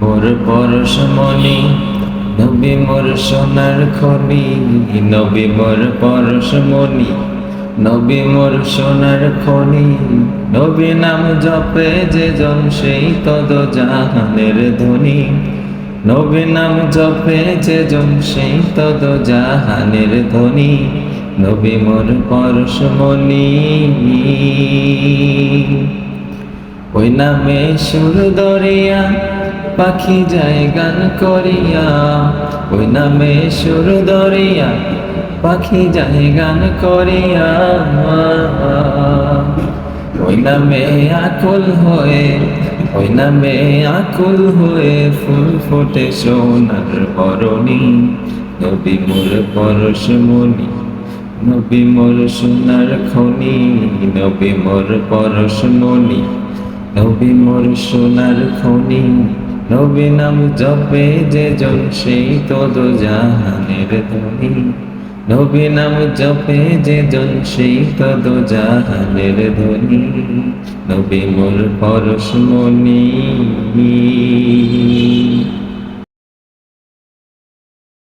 মোর পরশমণি নবী মোর সোনার খনি, নবী মোর পরশমণি নবী মোর সোনার খনি। নবী নাম জপে যে জন সেই তদ জাহানের ধনী। নবী নাম জপে যে জন সেই তদ জাহানের ধনী। নবী মোর পরশমণি। ওই নামে সুর দরিয়া পাখি যায় গান করিয়া। ওই নামে সুর দরিয়া পাখি যায় গান করিয়া। ওই নামে আকুল হয়ে ওই নামে আকুল হয়ে ফুল ফোটে সোনার বরণী। নবী মোর পরশমণি নবী মোর সোনার খনি। নবী মোর পরশমণি নবী মোর সোনার খনি। নবী নাম জপে যে জন সেই তদ জাহানের ধনী। নবী নাম জপে যে জন সেই তদ জাহানের ধনী। নবী মোর পরশমণি।